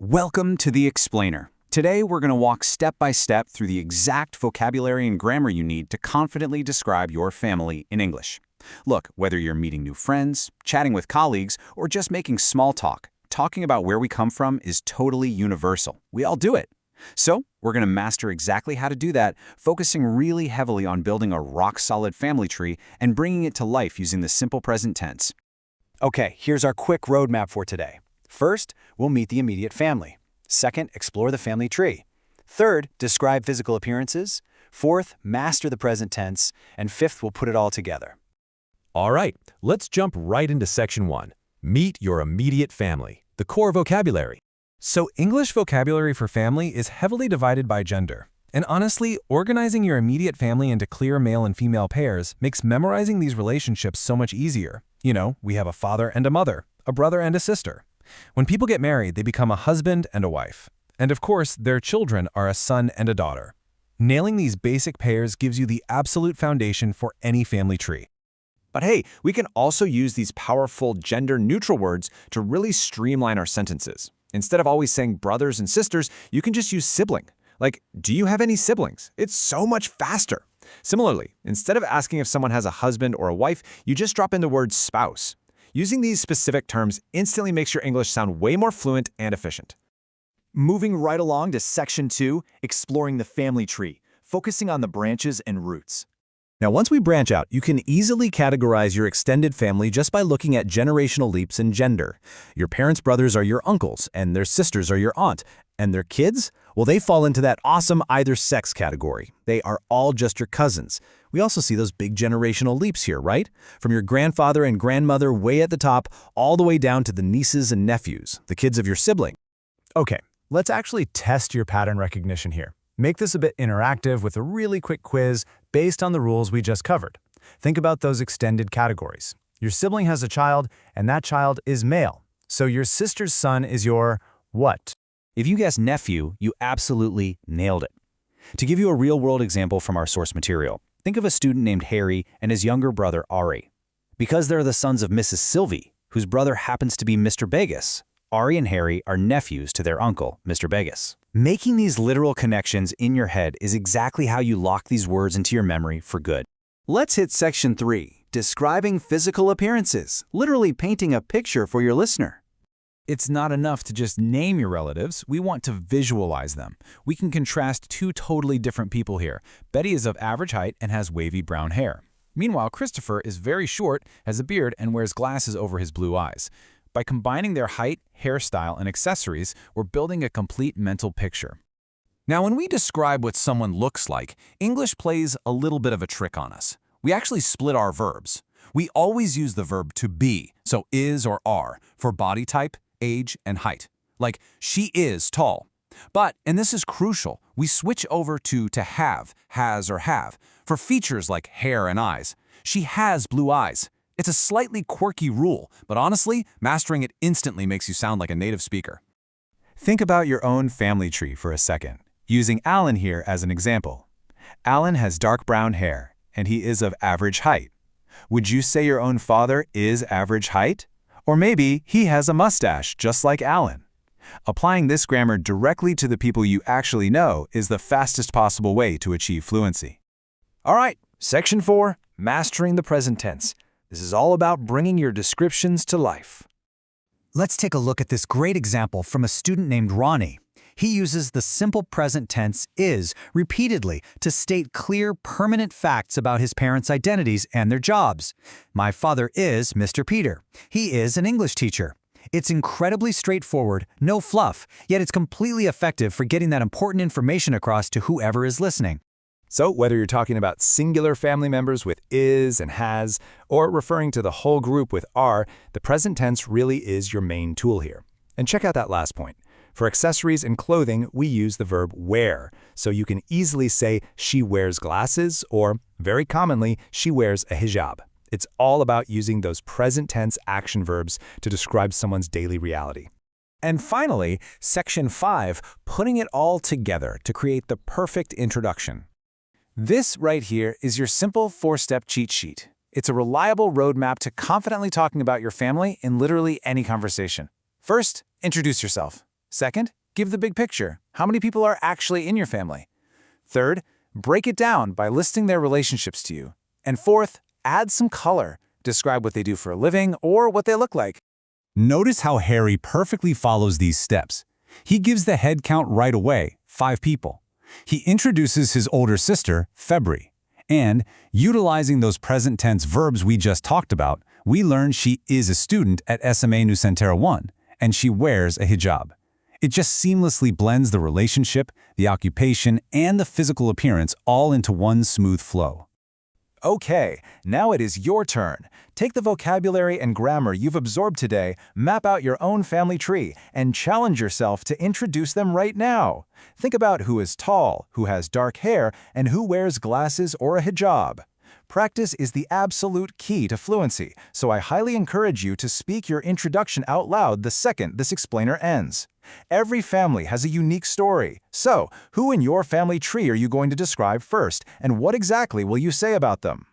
Welcome to the Explainer. Today we're going to walk step by step through the exact vocabulary and grammar you need to confidently describe your family in English. Look, whether you're meeting new friends, chatting with colleagues, or just making small talk, talking about where we come from is totally universal. We all do it. So, we're going to master exactly how to do that, focusing really heavily on building a rock-solid family tree and bringing it to life using the simple present tense. Okay, here's our quick roadmap for today. First, we'll meet the immediate family. Second, explore the family tree. Third, describe physical appearances. Fourth, master the present tense. And fifth, we'll put it all together. All right, let's jump right into Section 1. Meet your immediate family, the core vocabulary. So English vocabulary for family is heavily divided by gender. And honestly, organizing your immediate family into clear male and female pairs makes memorizing these relationships so much easier. You know, we have a father and a mother, a brother and a sister. When people get married, they become a husband and a wife. And of course, their children are a son and a daughter. Nailing these basic pairs gives you the absolute foundation for any family tree. But hey, we can also use these powerful gender-neutral words to really streamline our sentences. Instead of always saying brothers and sisters, you can just use sibling. Like, do you have any siblings? It's so much faster. Similarly, instead of asking if someone has a husband or a wife, you just drop in the word spouse. Using these specific terms instantly makes your English sound way more fluent and efficient. Moving right along to Section 2, exploring the family tree, focusing on the branches and roots. Now, once we branch out, you can easily categorize your extended family just by looking at generational leaps in gender. Your parents' brothers are your uncles, and their sisters are your aunt. And their kids? Well, they fall into that awesome either sex category. They are all just your cousins. We also see those big generational leaps here, right? From your grandfather and grandmother way at the top, all the way down to the nieces and nephews, the kids of your sibling. Okay, let's actually test your pattern recognition here. Make this a bit interactive with a really quick quiz based on the rules we just covered. Think about those extended categories. Your sibling has a child, and that child is male. So your sister's son is your what? If you guessed nephew, you absolutely nailed it. To give you a real-world example from our source material, think of a student named Harry and his younger brother Ari. Because they're the sons of Mrs. Sylvie, whose brother happens to be Mr. Begas, Ari and Harry are nephews to their uncle, Mr. Begas. Making these literal connections in your head is exactly how you lock these words into your memory for good. Let's hit Section 3, describing physical appearances, literally painting a picture for your listener. It's not enough to just name your relatives, we want to visualize them. We can contrast two totally different people here. Betty is of average height and has wavy brown hair. Meanwhile, Christopher is very short, has a beard, and wears glasses over his blue eyes. By combining their height, hairstyle, and accessories, we're building a complete mental picture. Now, when we describe what someone looks like, English plays a little bit of a trick on us. We actually split our verbs. We always use the verb to be, so is or are, for body type, age, and height. Like, she is tall. But, and this is crucial, we switch over to have, has, or have, for features like hair and eyes. She has blue eyes. It's a slightly quirky rule, but honestly, mastering it instantly makes you sound like a native speaker. Think about your own family tree for a second, using Alan here as an example. Alan has dark brown hair, and he is of average height. Would you say your own father is average height? Or maybe he has a mustache, just like Alan. Applying this grammar directly to the people you actually know is the fastest possible way to achieve fluency. All right, Section 4, mastering the present tense. This is all about bringing your descriptions to life. Let's take a look at this great example from a student named Ronnie. He uses the simple present tense is repeatedly to state clear, permanent facts about his parents' identities and their jobs. My father is Mr. Peter. He is an English teacher. It's incredibly straightforward, no fluff, yet it's completely effective for getting that important information across to whoever is listening. So whether you're talking about singular family members with is and has, or referring to the whole group with are, the present tense really is your main tool here. And check out that last point. For accessories and clothing, we use the verb wear, so you can easily say she wears glasses, or, very commonly, she wears a hijab. It's all about using those present tense action verbs to describe someone's daily reality. And finally, Section 5, putting it all together to create the perfect introduction. This right here is your simple 4-step cheat sheet. It's a reliable roadmap to confidently talking about your family in literally any conversation. First, introduce yourself. Second, give the big picture. How many people are actually in your family? Third, break it down by listing their relationships to you. And fourth, add some color. Describe what they do for a living or what they look like. Notice how Harry perfectly follows these steps. He gives the head count right away, 5 people. He introduces his older sister, February. And, utilizing those present tense verbs we just talked about, we learn she is a student at SMA Nusantara 1, and she wears a hijab. It just seamlessly blends the relationship, the occupation, and the physical appearance all into one smooth flow. Okay, now it is your turn. Take the vocabulary and grammar you've absorbed today, map out your own family tree, and challenge yourself to introduce them right now. Think about who is tall, who has dark hair, and who wears glasses or a hijab. Practice is the absolute key to fluency, so I highly encourage you to speak your introduction out loud the second this explainer ends. Every family has a unique story. So, who in your family tree are you going to describe first, and what exactly will you say about them?